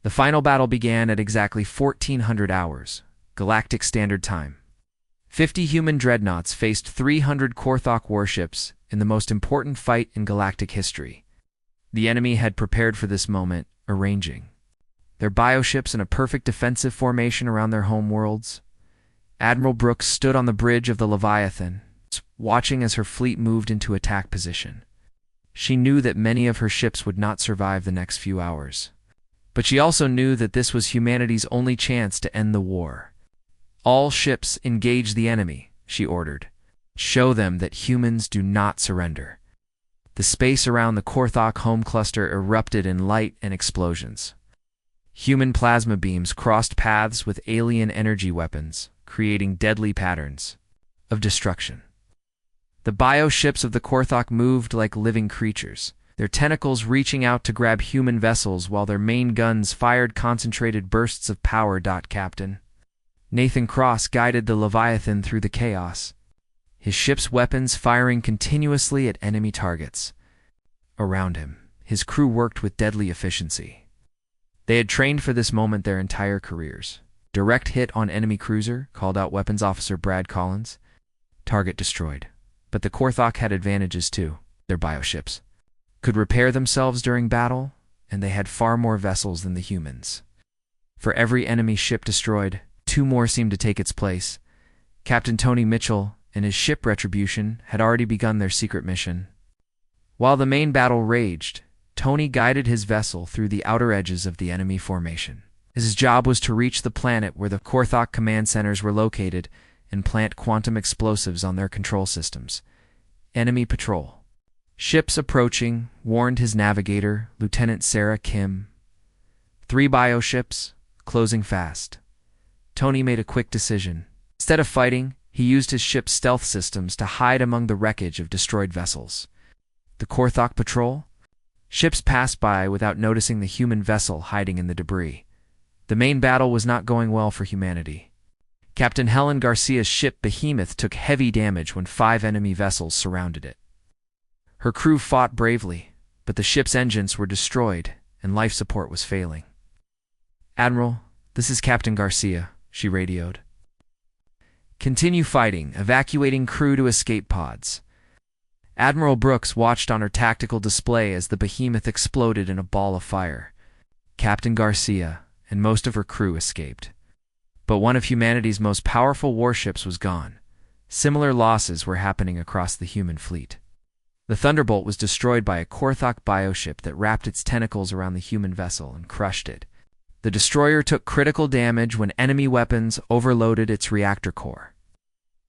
The final battle began at exactly 1400 hours, Galactic Standard Time. 50 human dreadnoughts faced 300 Korthok warships in the most important fight in galactic history. The enemy had prepared for this moment, arranging their bioships in a perfect defensive formation around their home worlds. Admiral Brooks stood on the bridge of the Leviathan, watching as her fleet moved into attack position. She knew that many of her ships would not survive the next few hours. But she also knew that this was humanity's only chance to end the war. All ships engage the enemy, she ordered. Show them that humans do not surrender. The space around the Korthok home cluster erupted in light and explosions. Human plasma beams crossed paths with alien energy weapons, creating deadly patterns of destruction. The bioships of the Korthok moved like living creatures, their tentacles reaching out to grab human vessels while their main guns fired concentrated bursts of power. Captain Nathan Cross guided the Leviathan through the chaos, his ship's weapons firing continuously at enemy targets. Around him, his crew worked with deadly efficiency. They had trained for this moment their entire careers. Direct hit on enemy cruiser, called out Weapons Officer Brad Collins. Target destroyed. But the Korthok had advantages too. Their bioships could repair themselves during battle, and they had far more vessels than the humans. For every enemy ship destroyed, 2 more seemed to take its place. Captain Tony Mitchell and his ship Retribution had already begun their secret mission. While the main battle raged, Tony guided his vessel through the outer edges of the enemy formation. His job was to reach the planet where the Korthok command centers were located and plant quantum explosives on their control systems. Enemy patrol. Ships approaching, warned his navigator, Lieutenant Sarah Kim. 3 bioships, closing fast. Tony made a quick decision. Instead of fighting, he used his ship's stealth systems to hide among the wreckage of destroyed vessels. The Korthok patrol? Ships passed by without noticing the human vessel hiding in the debris. The main battle was not going well for humanity. Captain Helen Garcia's ship Behemoth took heavy damage when 5 enemy vessels surrounded it. Her crew fought bravely, but the ship's engines were destroyed and life support was failing. "Admiral, this is Captain Garcia," she radioed. "Continue fighting, evacuating crew to escape pods." Admiral Brooks watched on her tactical display as the Behemoth exploded in a ball of fire. Captain Garcia and most of her crew escaped. But one of humanity's most powerful warships was gone. Similar losses were happening across the human fleet. The Thunderbolt was destroyed by a Korthok bioship that wrapped its tentacles around the human vessel and crushed it. The destroyer took critical damage when enemy weapons overloaded its reactor core.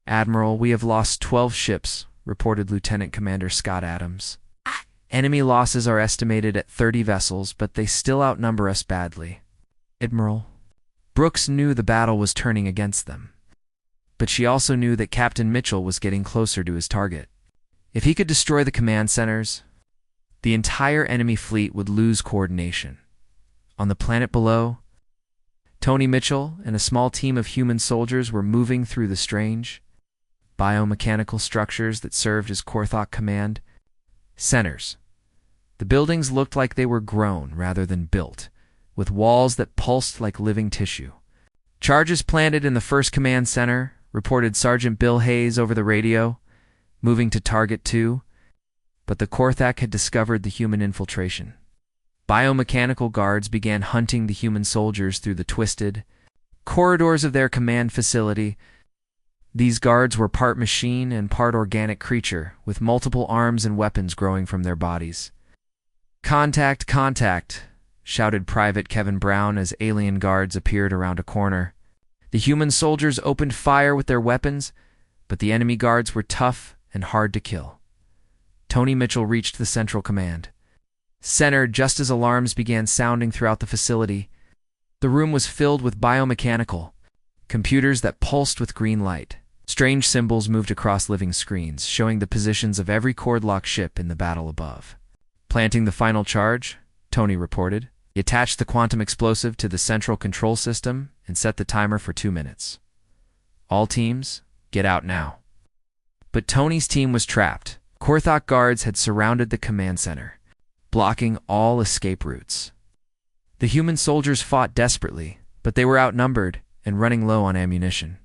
"Admiral, we have lost 12 ships," reported Lieutenant Commander Scott Adams. "Enemy losses are estimated at 30 vessels, but they still outnumber us badly." "Admiral." Brooks knew the battle was turning against them. But she also knew that Captain Mitchell was getting closer to his target. If he could destroy the command centers, the entire enemy fleet would lose coordination. On the planet below, Tony Mitchell and a small team of human soldiers were moving through the strange biomechanical structures that served as Korthok command centers. The buildings looked like they were grown rather than built, with walls that pulsed like living tissue. "Charges planted in the first command center," reported Sergeant Bill Hayes over the radio, moving to Target 2. But the Korthok had discovered the human infiltration. Biomechanical guards began hunting the human soldiers through the twisted corridors of their command facility. These guards were part machine and part organic creature, with multiple arms and weapons growing from their bodies. "Contact, contact," shouted Private Kevin Brown as alien guards appeared around a corner. The human soldiers opened fire with their weapons, but the enemy guards were tough and hard to kill. Tony Mitchell reached the central command center just as alarms began sounding throughout the facility. The room was filled with biomechanical computers that pulsed with green light. Strange symbols moved across living screens, showing the positions of every cord-lock ship in the battle above. "Planting the final charge," Tony reported. He attached the quantum explosive to the central control system and set the timer for 2 minutes. "All teams, get out now." But Tony's team was trapped. Korthok guards had surrounded the command center, blocking all escape routes. The human soldiers fought desperately, but they were outnumbered and running low on ammunition.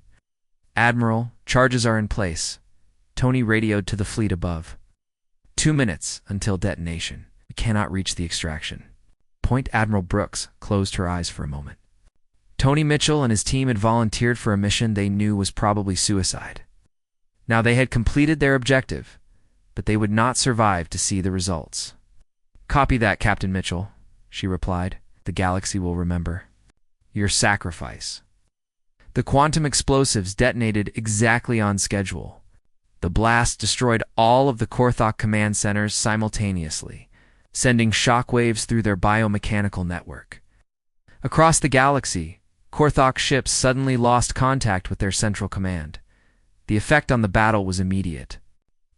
"Admiral, charges are in place," Tony radioed to the fleet above. 2 minutes until detonation. We cannot reach the extraction. Point Admiral Brooks closed her eyes for a moment. Tony Mitchell and his team had volunteered for a mission they knew was probably suicide. Now they had completed their objective, but they would not survive to see the results. "Copy that, Captain Mitchell," she replied. "The galaxy will remember your sacrifice." The quantum explosives detonated exactly on schedule. The blast destroyed all of the Korthok command centers simultaneously, sending shockwaves through their biomechanical network. Across the galaxy, Korthok ships suddenly lost contact with their central command. The effect on the battle was immediate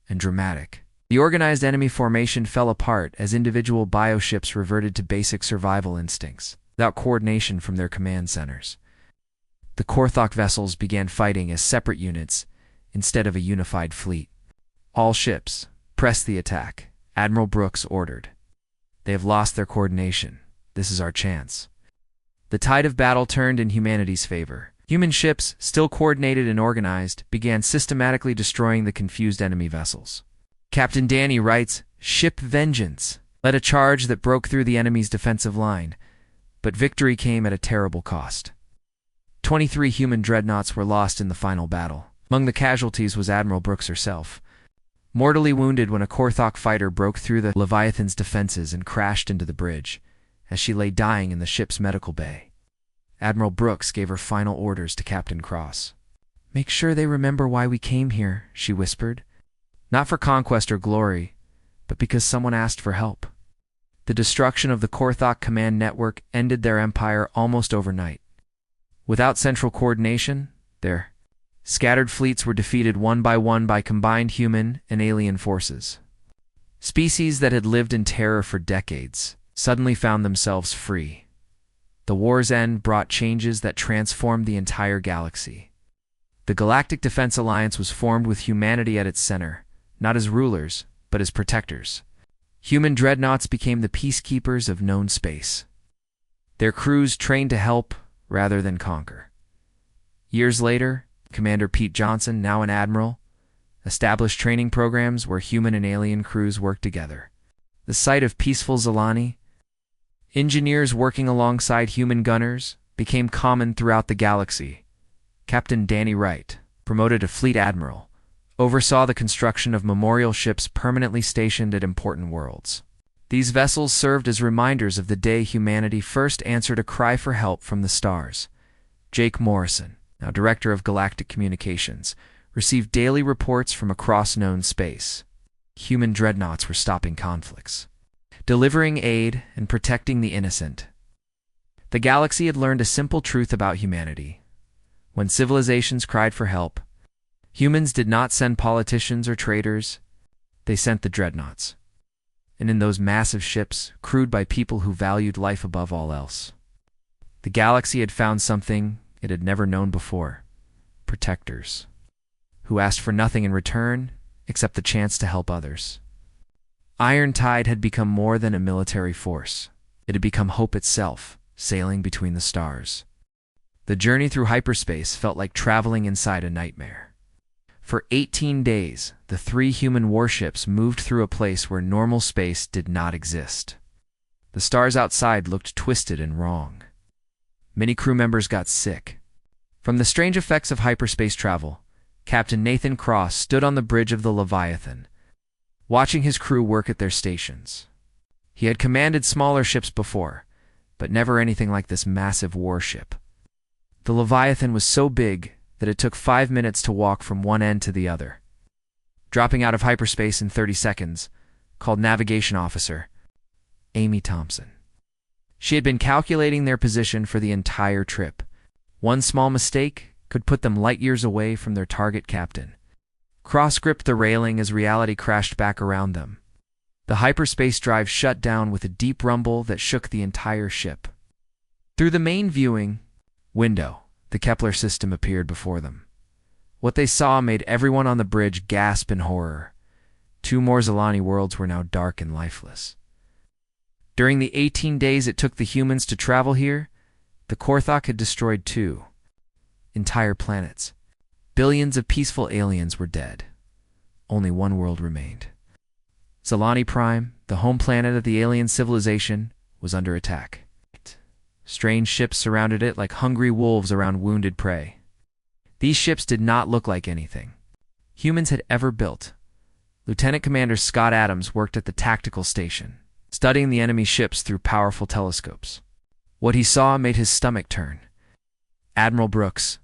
and dramatic. The organized enemy formation fell apart as individual bioships reverted to basic survival instincts, without coordination from their command centers. The Korthok vessels began fighting as separate units instead of a unified fleet. "All ships, press the attack," Admiral Brooks ordered. "They have lost their coordination. This is our chance." The tide of battle turned in humanity's favor. Human ships, still coordinated and organized, began systematically destroying the confused enemy vessels. Captain Danny writes, "Ship Vengeance led a charge that broke through the enemy's defensive line, but victory came at a terrible cost. 23 human dreadnoughts were lost in the final battle. Among the casualties was Admiral Brooks herself, mortally wounded when a Korthok fighter broke through the Leviathan's defenses and crashed into the bridge, as she lay dying in the ship's medical bay. Admiral Brooks gave her final orders to Captain Cross. "Make sure they remember why we came here," she whispered. "Not for conquest or glory, but because someone asked for help." The destruction of the Korthok command network ended their empire almost overnight. Without central coordination, their scattered fleets were defeated one by combined human and alien forces. Species that had lived in terror for decades suddenly found themselves free. The war's end brought changes that transformed the entire galaxy. The Galactic Defense Alliance was formed with humanity at its center, not as rulers, but as protectors. Human dreadnoughts became the peacekeepers of known space. Their crews trained to help rather than conquer. Years later, Commander Pete Johnson, now an admiral, established training programs where human and alien crews worked together. The sight of peaceful Zalani, engineers working alongside human gunners, became common throughout the galaxy. Captain Danny Wright, promoted to fleet admiral, oversaw the construction of memorial ships permanently stationed at important worlds. These vessels served as reminders of the day humanity first answered a cry for help from the stars. Jake Morrison, now Director of Galactic Communications, received daily reports from across known space. Human dreadnoughts were stopping conflicts, delivering aid and protecting the innocent. The galaxy had learned a simple truth about humanity. When civilizations cried for help, humans did not send politicians or traders, they sent the dreadnoughts. And in those massive ships, crewed by people who valued life above all else, the galaxy had found something it had never known before: protectors, who asked for nothing in return except the chance to help others. Iron Tide had become more than a military force. It had become hope itself, sailing between the stars. The journey through hyperspace felt like traveling inside a nightmare. For 18 days, the 3 human warships moved through a place where normal space did not exist. The stars outside looked twisted and wrong. Many crew members got sick. From the strange effects of hyperspace travel, Captain Nathan Cross stood on the bridge of the Leviathan, watching his crew work at their stations. He had commanded smaller ships before, but never anything like this massive warship. The Leviathan was so big that it took 5 minutes to walk from one end to the other. Dropping out of hyperspace in 30 seconds, called Navigation Officer Amy Thompson. She had been calculating their position for the entire trip. One small mistake could put them light years away from their target captain. Cross gripped the railing as reality crashed back around them. The hyperspace drive shut down with a deep rumble that shook the entire ship. Through the main viewing window, the Kepler system appeared before them. What they saw made everyone on the bridge gasp in horror. 2 more Zalani worlds were now dark and lifeless. During the 18 days it took the humans to travel here, the Korthok had destroyed 2 entire planets. Billions of peaceful aliens were dead. Only one world remained. Zalani Prime, the home planet of the alien civilization, was under attack. Strange ships surrounded it like hungry wolves around wounded prey. These ships did not look like anything humans had ever built. Lieutenant Commander Scott Adams worked at the tactical station, studying the enemy ships through powerful telescopes. What he saw made his stomach turn. "Admiral Brooks,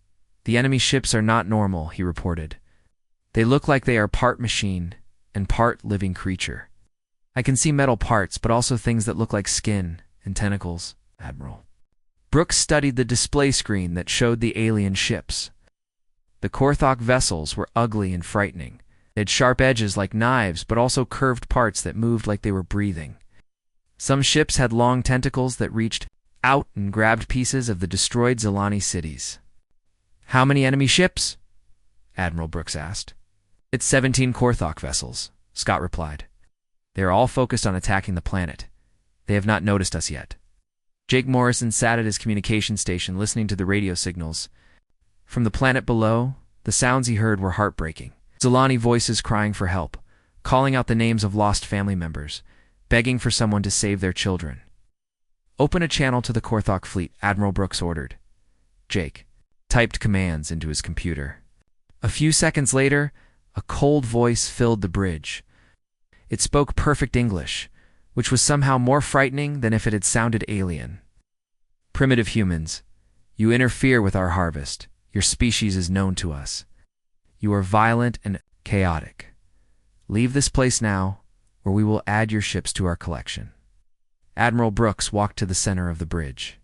the enemy ships are not normal," he reported. "They look like they are part machine and part living creature. I can see metal parts, but also things that look like skin and tentacles, Admiral." Brooks studied the display screen that showed the alien ships. The Korthok vessels were ugly and frightening. They had sharp edges like knives, but also curved parts that moved like they were breathing. Some ships had long tentacles that reached out and grabbed pieces of the destroyed Zalani cities. "How many enemy ships?" Admiral Brooks asked. "It's 17 Korthok vessels," Scott replied. "They are all focused on attacking the planet. They have not noticed us yet." Jake Morrison sat at his communication station listening to the radio signals. From the planet below, the sounds he heard were heartbreaking. Zalani voices crying for help, calling out the names of lost family members, begging for someone to save their children. "Open a channel to the Korthok fleet," Admiral Brooks ordered. Jake typed commands into his computer. A few seconds later, a cold voice filled the bridge. It spoke perfect English, which was somehow more frightening than if it had sounded alien. "Primitive humans, you interfere with our harvest. Your species is known to us. You are violent and chaotic. Leave this place now, or we will add your ships to our collection." Admiral Brooks walked to the center of the bridge.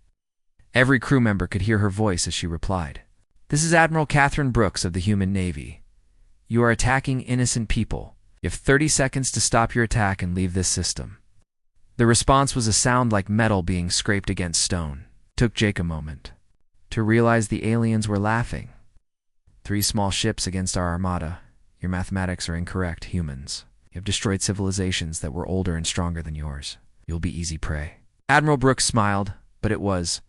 Every crew member could hear her voice as she replied. "This is Admiral Catherine Brooks of the Human Navy. You are attacking innocent people. You have 30 seconds to stop your attack and leave this system." The response was a sound like metal being scraped against stone. It took Jake a moment to realize the aliens were laughing. 3 small ships against our armada. Your mathematics are incorrect, humans. You have destroyed civilizations that were older and stronger than yours. You'll be easy prey. Admiral Brooks smiled, but it was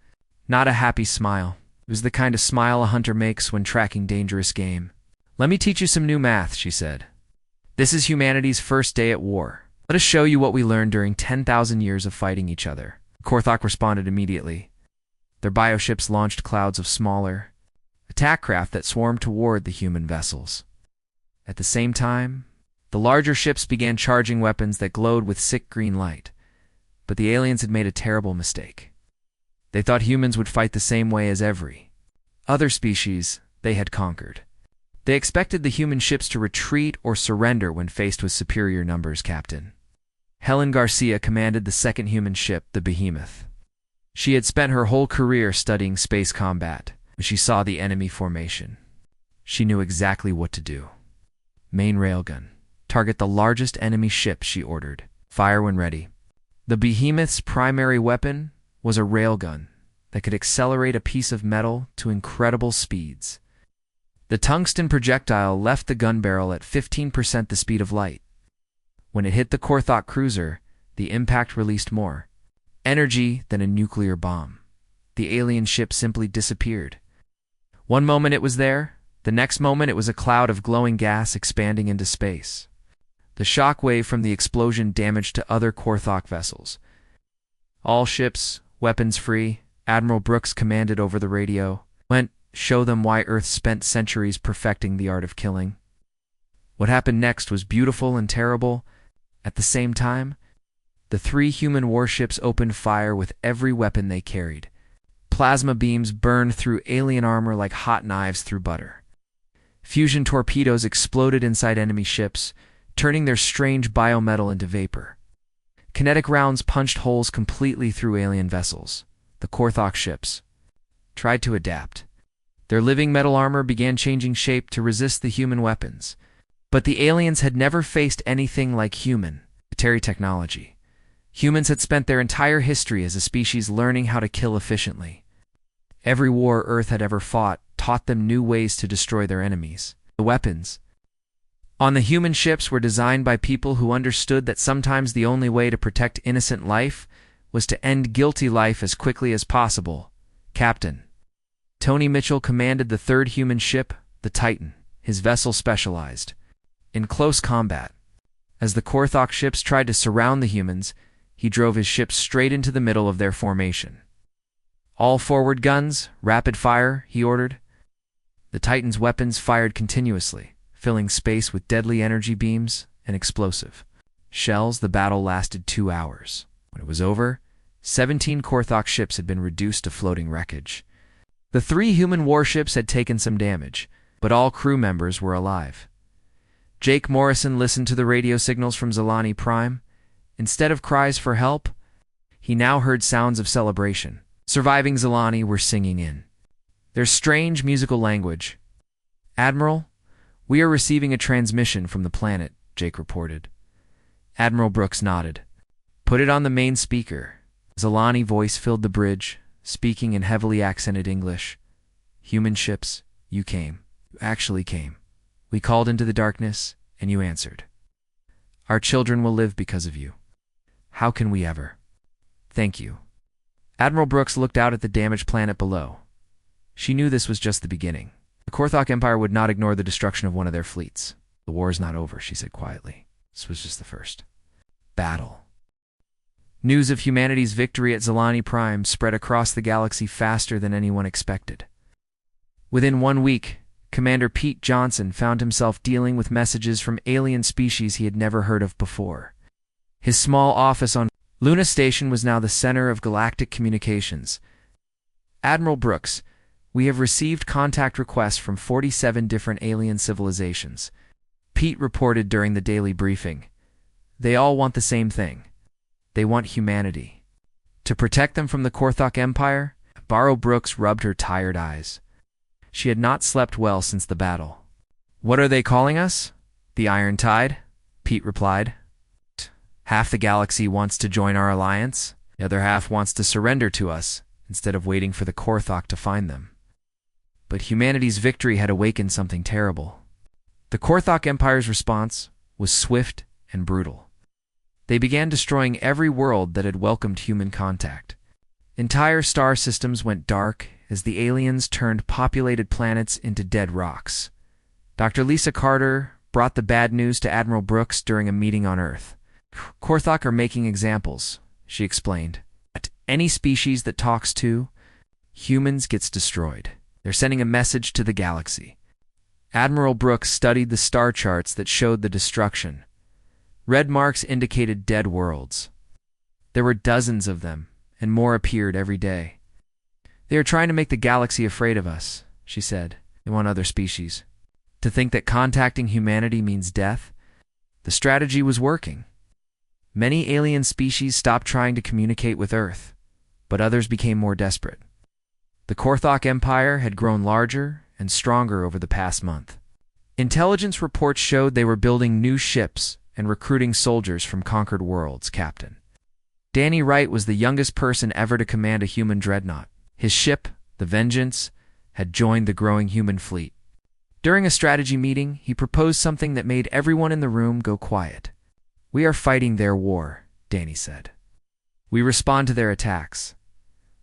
not a happy smile. It was the kind of smile a hunter makes when tracking dangerous game. "Let me teach you some new math," she said. "This is humanity's first day at war. Let us show you what we learned during 10,000 years of fighting each other." Korthok responded immediately. Their bioships launched clouds of smaller attack craft that swarmed toward the human vessels. At the same time, the larger ships began charging weapons that glowed with sick green light. But the aliens had made a terrible mistake. They thought humans would fight the same way as every other species they had conquered. They expected the human ships to retreat or surrender when faced with superior numbers, Captain. Helen Garcia commanded the second human ship, the Behemoth. She had spent her whole career studying space combat. When she saw the enemy formation, she knew exactly what to do. "Main railgun. Target the largest enemy ship," she ordered. "Fire when ready." The Behemoth's primary weapon was a railgun that could accelerate a piece of metal to incredible speeds. The tungsten projectile left the gun barrel at 15% the speed of light. When it hit the Korthok cruiser, the impact released more energy than a nuclear bomb. The alien ship simply disappeared. One moment it was there, the next moment it was a cloud of glowing gas expanding into space. The shock wave from the explosion damaged to other Korthok vessels. "All ships, weapons free," Admiral Brooks commanded over the radio. "Show them why Earth spent centuries perfecting the art of killing." What happened next was beautiful and terrible. At the same time, the 3 human warships opened fire with every weapon they carried. Plasma beams burned through alien armor like hot knives through butter. Fusion torpedoes exploded inside enemy ships, turning their strange biometal into vapor. Kinetic rounds punched holes completely through alien vessels. The Korthok ships tried to adapt. Their living metal armor began changing shape to resist the human weapons. But the aliens had never faced anything like human military technology. Humans had spent their entire history as a species learning how to kill efficiently. Every war Earth had ever fought taught them new ways to destroy their enemies. The weapons on the human ships were designed by people who understood that sometimes the only way to protect innocent life was to end guilty life as quickly as possible. Captain Tony Mitchell commanded the third human ship, the Titan. His vessel specialized in close combat. As the Korthok ships tried to surround the humans, he drove his ships straight into the middle of their formation. "All forward guns, rapid fire," he ordered. The Titan's weapons fired continuously, filling space with deadly energy beams and explosive shells. The battle lasted 2 hours. When it was over, 17 Korthok ships had been reduced to floating wreckage. The 3 human warships had taken some damage, but all crew members were alive. Jake Morrison listened to the radio signals from Zilani Prime. Instead of cries for help, he now heard sounds of celebration. Surviving Zilani were singing in their strange musical language. "Admiral, we are receiving a transmission from the planet," Jake reported. Admiral Brooks nodded. "Put it on the main speaker." Zilani voice filled the bridge, speaking in heavily accented English. "Human ships, you came. You actually came. We called into the darkness, and you answered. Our children will live because of you. How can we ever? Thank you." Admiral Brooks looked out at the damaged planet below. She knew this was just the beginning. The Korthok Empire would not ignore the destruction of one of their fleets. "The war is not over," she said quietly. "This was just the first battle." News of humanity's victory at Zilani Prime spread across the galaxy faster than anyone expected. Within 1 week, Commander Pete Johnson found himself dealing with messages from alien species he had never heard of before. His small office on Luna Station was now the center of galactic communications. "Admiral Brooks, we have received contact requests from 47 different alien civilizations," Pete reported during the daily briefing. "They all want the same thing. They want humanity. To protect them from the Korthok Empire." Barrow Brooks rubbed her tired eyes. She had not slept well since the battle. "What are they calling us?" "The Iron Tide," Pete replied. "Half the galaxy wants to join our alliance. The other half wants to surrender to us instead of waiting for the Korthok to find them." But humanity's victory had awakened something terrible. The Korthok Empire's response was swift and brutal. They began destroying every world that had welcomed human contact. Entire star systems went dark as the aliens turned populated planets into dead rocks. Dr. Lisa Carter brought the bad news to Admiral Brooks during a meeting on Earth. "Korthok are making examples," she explained. "Any species that talks to humans gets destroyed. They're sending a message to the galaxy." Admiral Brooks studied the star charts that showed the destruction. Red marks indicated dead worlds. There were dozens of them, and more appeared every day. "They are trying to make the galaxy afraid of us," she said. "They want other species to think that contacting humanity means death." The strategy was working. Many alien species stopped trying to communicate with Earth, but others became more desperate. The Korthok Empire had grown larger and stronger over the past month. Intelligence reports showed they were building new ships and recruiting soldiers from conquered worlds. Captain Danny Wright was the youngest person ever to command a human dreadnought. His ship, the Vengeance, had joined the growing human fleet. During a strategy meeting, he proposed something that made everyone in the room go quiet. "We are fighting their war," Danny said. "We respond to their attacks.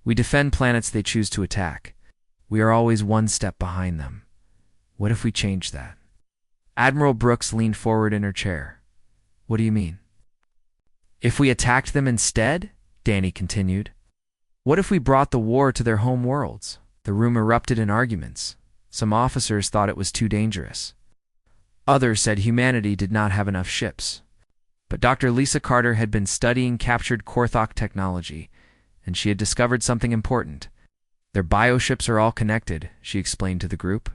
We defend planets they choose to attack. We are always one step behind them. What if we change that?" Admiral Brooks leaned forward in her chair. "What do you mean?" "If we attacked them instead," Danny continued. "What if we brought the war to their home worlds?" The room erupted in arguments. Some officers thought it was too dangerous. Others said humanity did not have enough ships. But Dr. Lisa Carter had been studying captured Korthok technology, and she had discovered something important. "Their bioships are all connected," she explained to the group.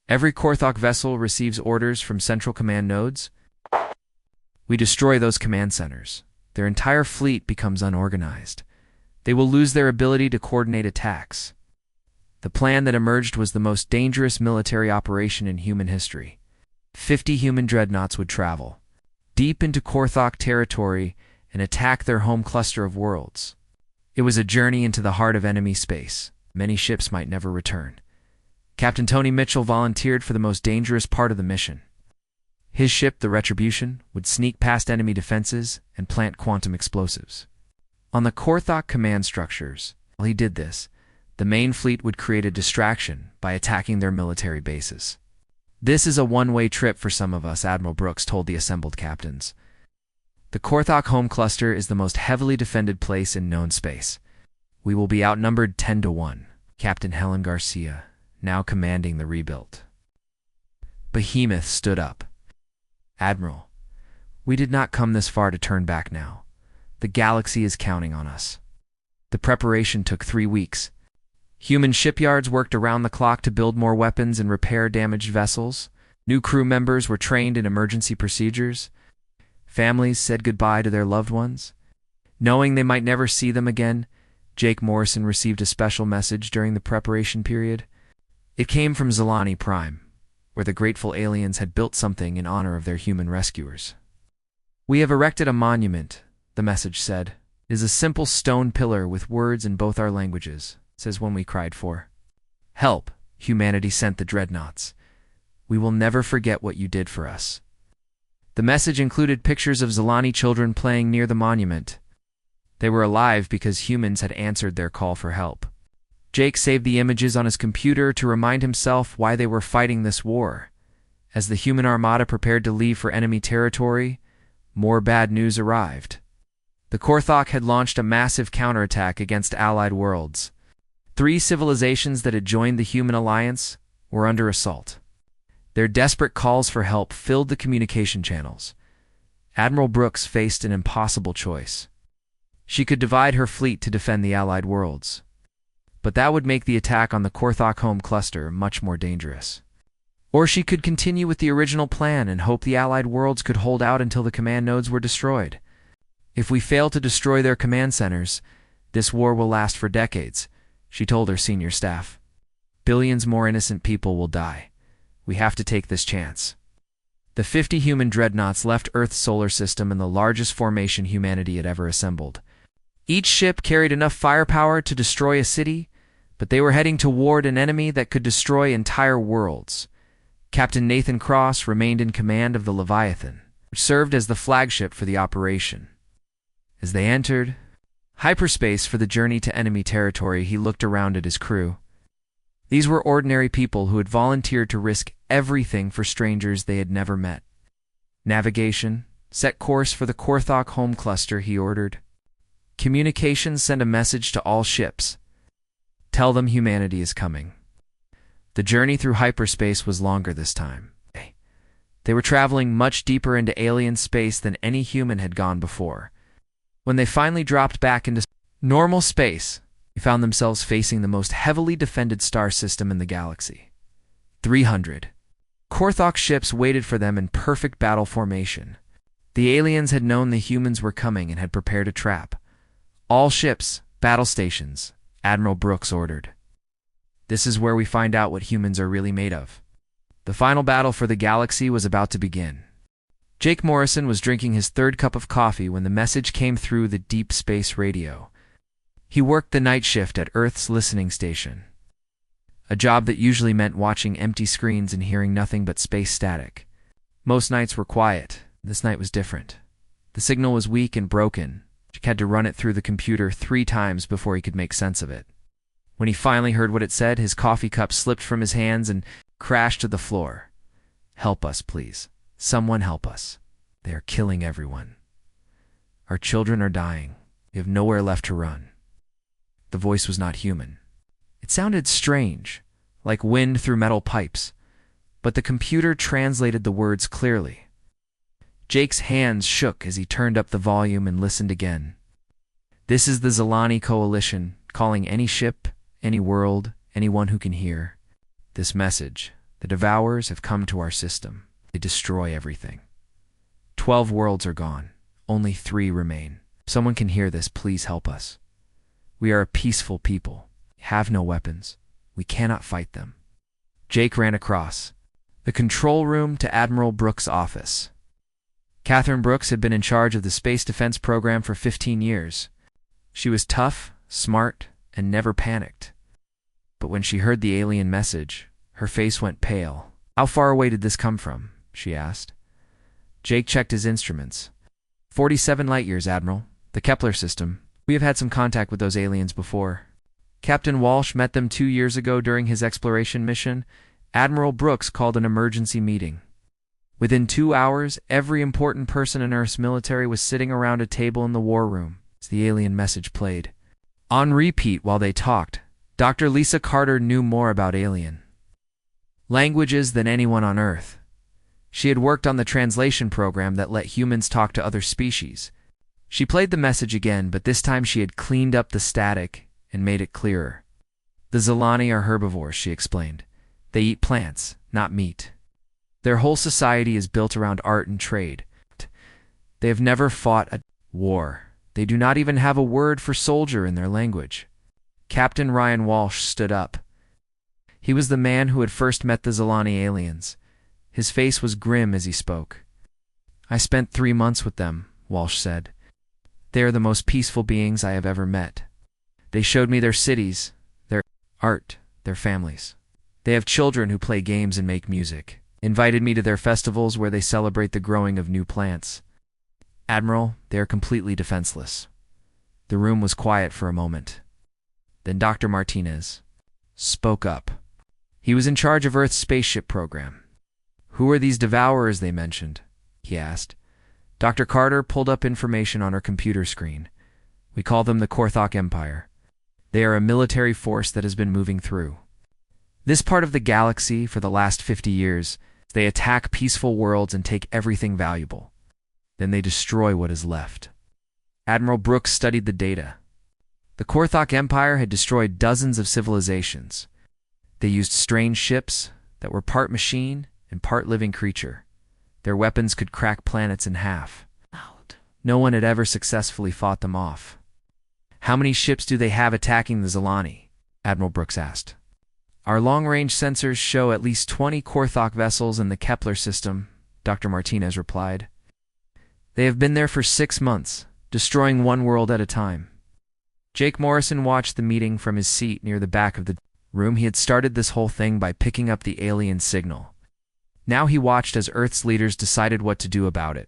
"Every Korthok vessel receives orders from central command nodes. We destroy those command centers. Their entire fleet becomes unorganized. They will lose their ability to coordinate attacks." The plan that emerged was the most dangerous military operation in human history. 50 human dreadnoughts would travel deep into Korthok territory and attack their home cluster of worlds. It was a journey into the heart of enemy space. Many ships might never return. Captain Tony Mitchell volunteered for the most dangerous part of the mission. His ship, the Retribution, would sneak past enemy defenses and plant quantum explosives. on the Korthok command structures. While he did this, the main fleet would create a distraction by attacking their military bases. "This is a one-way trip for some of us," Admiral Brooks told the assembled captains. "The Korthok home cluster is the most heavily defended place in known space. We will be outnumbered 10 to 1. Captain Helen Garcia, now commanding the rebuild. Behemoth stood up. "Admiral, we did not come this far to turn back now. The galaxy is counting on us." The preparation took 3 weeks. Human shipyards worked around the clock to build more weapons and repair damaged vessels. New crew members were trained in emergency procedures. Families said goodbye to their loved ones. Knowing they might never see them again, Jake Morrison received a special message during the preparation period. It came from Zilani Prime, where the grateful aliens had built something in honor of their human rescuers. "We have erected a monument," the message said. "It is a simple stone pillar with words in both our languages. It says when we cried for help, humanity sent the Dreadnoughts. We will never forget what you did for us." The message included pictures of Zilani children playing near the monument. They were alive because humans had answered their call for help. Jake saved the images on his computer to remind himself why they were fighting this war. As the human armada prepared to leave for enemy territory, more bad news arrived. The Korthok had launched a massive counterattack against allied worlds. 3 civilizations that had joined the human alliance were under assault. Their desperate calls for help filled the communication channels. Admiral Brooks faced an impossible choice. She could divide her fleet to defend the allied worlds, but that would make the attack on the Korthok home cluster much more dangerous. Or she could continue with the original plan and hope the allied worlds could hold out until the command nodes were destroyed. "If we fail to destroy their command centers, this war will last for decades," she told her senior staff. "Billions more innocent people will die. We have to take this chance." The 50 human dreadnoughts left Earth's solar system in the largest formation humanity had ever assembled. Each ship carried enough firepower to destroy a city, but they were heading toward an enemy that could destroy entire worlds. Captain Nathan Cross remained in command of the Leviathan, which served as the flagship for the operation. As they entered hyperspace for the journey to enemy territory, he looked around at his crew. These were ordinary people who had volunteered to risk everything for strangers they had never met. "Navigation, set course for the Korthok home cluster," he ordered. "Communications, send a message to all ships. Tell them humanity is coming." The journey through hyperspace was longer this time. They were traveling much deeper into alien space than any human had gone before. When they finally dropped back into normal space, they found themselves facing the most heavily defended star system in the galaxy. 300 Korthok ships waited for them in perfect battle formation. The aliens had known the humans were coming and had prepared a trap. "All ships, battle stations," Admiral Brooks ordered. "This is where we find out what humans are really made of." The final battle for the galaxy was about to begin. Jake Morrison was drinking his 3rd cup of coffee when the message came through the deep space radio. He worked the night shift at Earth's listening station, a job that usually meant watching empty screens and hearing nothing but space static. Most nights were quiet. This night was different. The signal was weak and broken. Jake had to run it through the computer 3 times before he could make sense of it. When he finally heard what it said, his coffee cup slipped from his hands and crashed to the floor. "Help us, please. Someone help us. They are killing everyone. Our children are dying. We have nowhere left to run." The voice was not human. It sounded strange, like wind through metal pipes, but the computer translated the words clearly. Jake's hands shook as he turned up the volume and listened again. "This is the Zilani Coalition, calling any ship, any world, anyone who can hear. This message: the Devourers have come to our system. They destroy everything. 12 worlds are gone. Only 3 remain. If someone can hear this, please help us. We are a peaceful people. We have no weapons. We cannot fight them." Jake ran across the control room to Admiral Brooks' office. Catherine Brooks had been in charge of the space defense program for 15 years. She was tough, smart, and never panicked. But when she heard the alien message, her face went pale. "How far away did this come from?" she asked. Jake checked his instruments. 47 light years, Admiral. The Kepler system. We have had some contact with those aliens before. Captain Walsh met them 2 years ago during his exploration mission. Admiral Brooks called an emergency meeting. Within 2 hours, every important person in Earth's military was sitting around a table in the war room as the alien message played. On repeat while they talked, Dr. Lisa Carter knew more about alien languages than anyone on Earth. She had worked on the translation program that let humans talk to other species. She played the message again, but this time she had cleaned up the static and made it clearer. The Zilani are herbivores, she explained. They eat plants, not meat. Their whole society is built around art and trade. They have never fought a war. They do not even have a word for soldier in their language. Captain Ryan Walsh stood up. He was the man who had first met the Zilani aliens. His face was grim as he spoke. I spent 3 months with them, Walsh said. They are the most peaceful beings I have ever met. They showed me their cities, their art, their families. They have children who play games and make music. Invited me to their festivals where they celebrate the growing of new plants. Admiral, they are completely defenseless. The room was quiet for a moment. Then Dr. Martinez spoke up. He was in charge of Earth's spaceship program. Who are these devourers they mentioned? He asked. Dr. Carter pulled up information on her computer screen. We call them the Korthok Empire. They are a military force that has been moving through this part of the galaxy for the last 50 years. They attack peaceful worlds and take everything valuable. Then they destroy what is left. Admiral Brooks studied the data. The Korthok Empire had destroyed dozens of civilizations. They used strange ships that were part machine and part living creature. Their weapons could crack planets in half. No one had ever successfully fought them off. How many ships do they have attacking the Zilani? Admiral Brooks asked. Our long-range sensors show at least 20 Korthok vessels in the Kepler system, Dr. Martinez replied. They have been there for 6 months, destroying one world at a time. Jake Morrison watched the meeting from his seat near the back of the room. He had started this whole thing by picking up the alien signal. Now he watched as Earth's leaders decided what to do about it.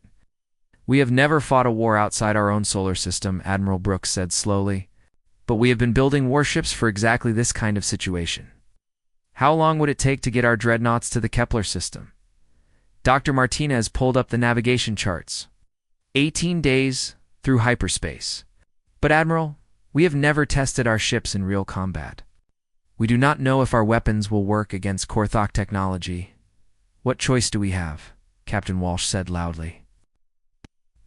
We have never fought a war outside our own solar system, Admiral Brooks said slowly. But we have been building warships for exactly this kind of situation. How long would it take to get our Dreadnoughts to the Kepler system? Dr. Martinez pulled up the navigation charts. 18 days through hyperspace. But Admiral, we have never tested our ships in real combat. We do not know if our weapons will work against Korthok technology. What choice do we have? Captain Walsh said loudly.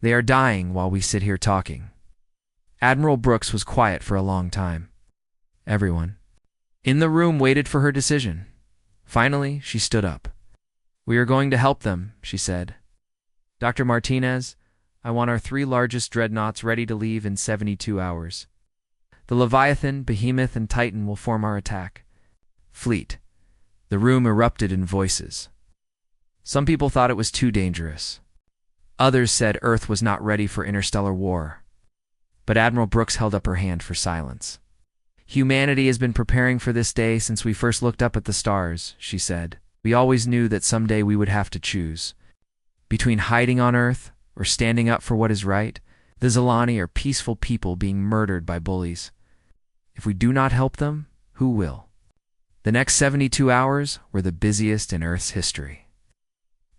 They are dying while we sit here talking. Admiral Brooks was quiet for a long time. Everyone in the room waited for her decision. Finally, she stood up. We are going to help them, she said. Dr. Martinez, I want our 3 largest dreadnoughts ready to leave in 72 hours. The Leviathan, Behemoth, and Titan will form our attack fleet. The room erupted in voices. Some people thought it was too dangerous. Others said Earth was not ready for interstellar war. But Admiral Brooks held up her hand for silence. Humanity has been preparing for this day since we first looked up at the stars, she said. We always knew that someday we would have to choose between hiding on Earth or standing up for what is right. The Zilani are peaceful people being murdered by bullies. If we do not help them, who will? The next 72 hours were the busiest in Earth's history.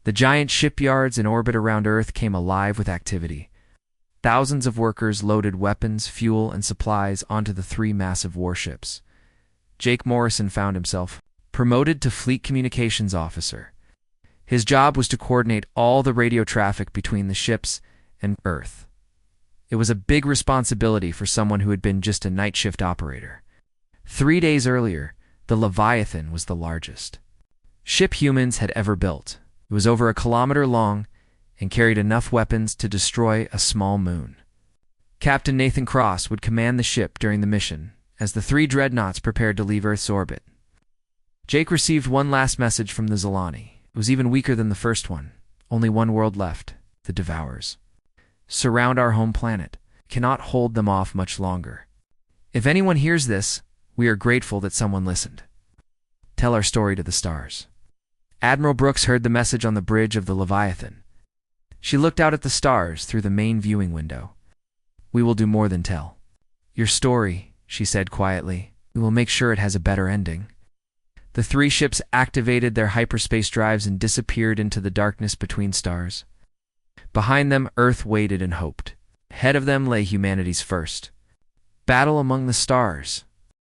The giant shipyards in orbit around Earth came alive with activity. Thousands of workers loaded weapons, fuel, and supplies onto the 3 massive warships. Jake Morrison found himself promoted to Fleet Communications Officer. His job was to coordinate all the radio traffic between the ships and Earth. It was a big responsibility for someone who had been just a night shift operator. 3 days earlier, the Leviathan was the largest ship humans had ever built. It was over 1 kilometer long and carried enough weapons to destroy a small moon. Captain Nathan Cross would command the ship during the mission as the 3 dreadnoughts prepared to leave Earth's orbit. Jake received one last message from the Zilani. It was even weaker than the first one. Only one world left, the Devourers. Surround our home planet. Cannot hold them off much longer. If anyone hears this, we are grateful that someone listened. Tell our story to the stars. Admiral Brooks heard the message on the bridge of the Leviathan. She looked out at the stars through the main viewing window. We will do more than tell. Your story, she said quietly. We will make sure it has a better ending. The three ships activated their hyperspace drives and disappeared into the darkness between stars. Behind them, Earth waited and hoped. Ahead of them lay humanity's first battle among the stars.